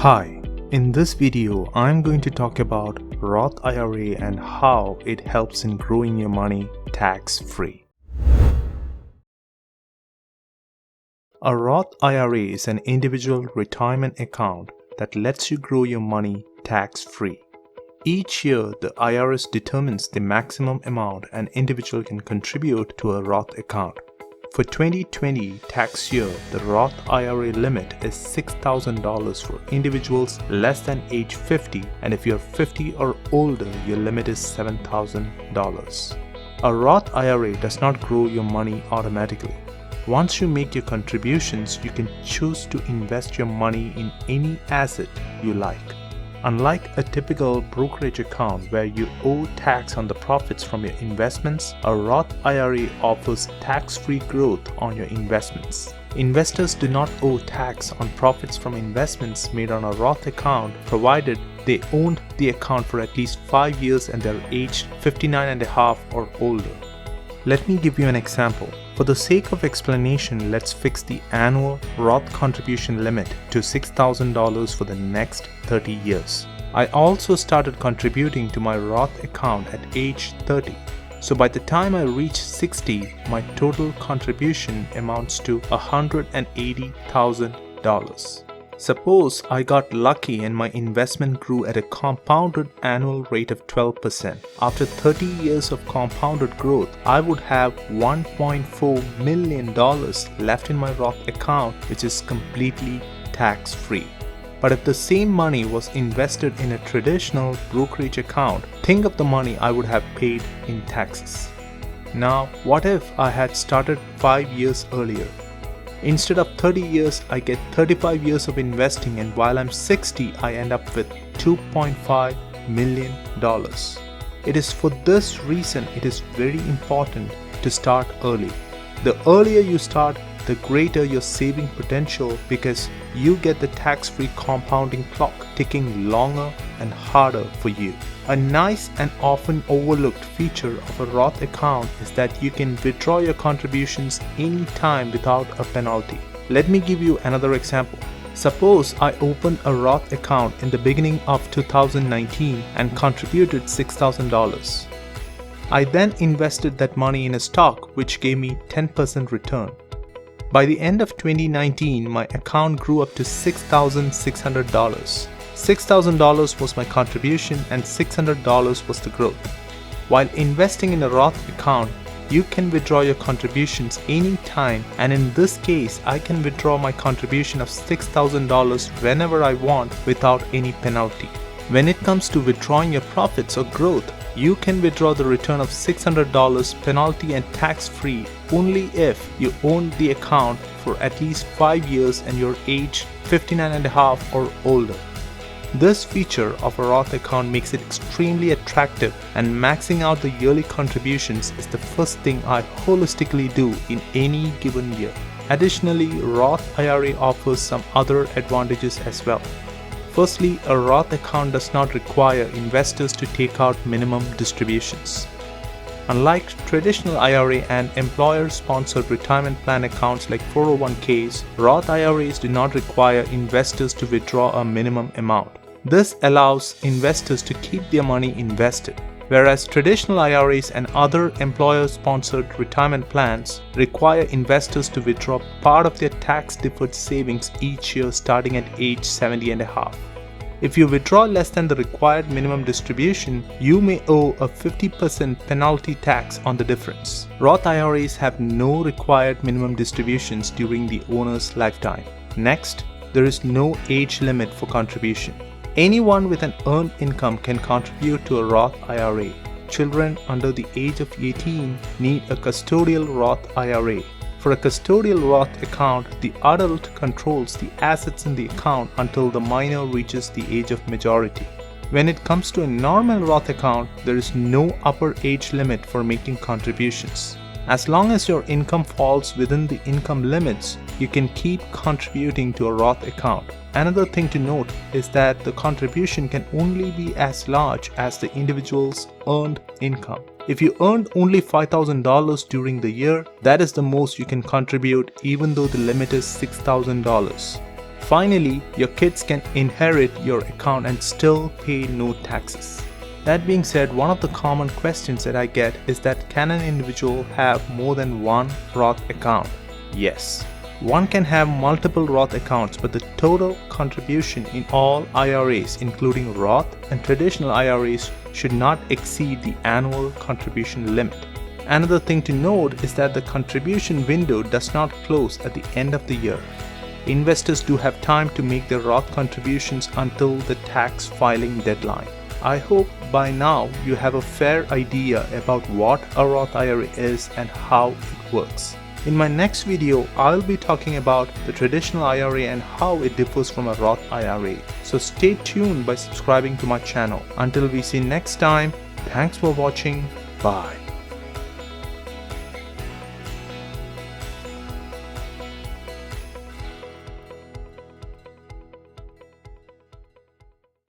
Hi, in this video I'm going to talk about Roth IRA and how it helps in growing your money tax-free. A Roth IRA is an individual retirement account that lets you grow your money tax-free. Each year, the IRS determines the maximum amount an individual can contribute to a Roth account. For 2020 tax year, the Roth IRA limit is $6,000 for individuals less than age 50, and if you're 50 or older, your limit is $7,000. A Roth IRA does not grow your money automatically. Once you make your contributions, you can choose to invest your money in any asset you like. Unlike a typical brokerage account where you owe tax on the profits from your investments, a Roth IRA offers tax-free growth on your investments. Investors do not owe tax on profits from investments made on a Roth account provided they owned the account for at least 5 years and they're aged 59 and a half or older. Let me give you an example. For the sake of explanation, let's fix the annual Roth contribution limit to $6,000 for the next 30 years. I also started contributing to my Roth account at age 30. So by the time I reach 60, my total contribution amounts to $180,000. Suppose I got lucky and my investment grew at a compounded annual rate of 12%. After 30 years of compounded growth, I would have $1.4 million left in my Roth account, which is completely tax-free. But if the same money was invested in a traditional brokerage account, think of the money I would have paid in taxes. Now, what if I had started 5 years earlier? Instead of 30 years, I get 35 years of investing, and while I'm 60, I end up with $2.5 million. It is for this reason it is very important to start early. The earlier you start, the greater your saving potential because you get the tax-free compounding clock ticking longer and harder for you. A nice and often overlooked feature of a Roth account is that you can withdraw your contributions anytime without a penalty. Let me give you another example. Suppose I opened a Roth account in the beginning of 2019 and contributed $6,000. I then invested that money in a stock which gave me 10% return. By the end of 2019, my account grew up to $6,600. $6,000 was my contribution and $600 was the growth. While investing in a Roth account, you can withdraw your contributions anytime, and in this case, I can withdraw my contribution of $6,000 whenever I want without any penalty. When it comes to withdrawing your profits or growth, you can withdraw the return of $600 penalty and tax-free only if you own the account for at least 5 years and you're aged 59 and a half or older. This feature of a Roth account makes it extremely attractive, and maxing out the yearly contributions is the first thing I holistically do in any given year. Additionally, Roth IRA offers some other advantages as well. Firstly, a Roth account does not require investors to take out minimum distributions. Unlike traditional IRA and employer-sponsored retirement plan accounts like 401ks, Roth IRAs do not require investors to withdraw a minimum amount. This allows investors to keep their money invested, whereas traditional IRAs and other employer-sponsored retirement plans require investors to withdraw part of their tax-deferred savings each year starting at age 70 and a half. If you withdraw less than the required minimum distribution, you may owe a 50% penalty tax on the difference. Roth IRAs have no required minimum distributions during the owner's lifetime. Next, there is no age limit for contribution. Anyone with an earned income can contribute to a Roth IRA. Children under the age of 18 need a custodial Roth IRA. For a custodial Roth account, the adult controls the assets in the account until the minor reaches the age of majority. When it comes to a normal Roth account, there is no upper age limit for making contributions. As long as your income falls within the income limits, you can keep contributing to a Roth account. Another thing to note is that the contribution can only be as large as the individual's earned income. If you earned only $5,000 during the year, that is the most you can contribute even though the limit is $6,000. Finally, your kids can inherit your account and still pay no taxes. That being said, one of the common questions that I get is that can an individual have more than one Roth account? Yes. One can have multiple Roth accounts, but the total contribution in all IRAs, including Roth and traditional IRAs, should not exceed the annual contribution limit. Another thing to note is that the contribution window does not close at the end of the year. Investors do have time to make their Roth contributions until the tax filing deadline. I hope by now you have a fair idea about what a Roth IRA is and how it works. In my next video, I'll be talking about the traditional IRA and how it differs from a Roth IRA. So stay tuned by subscribing to my channel. Until we see next time, thanks for watching. Bye.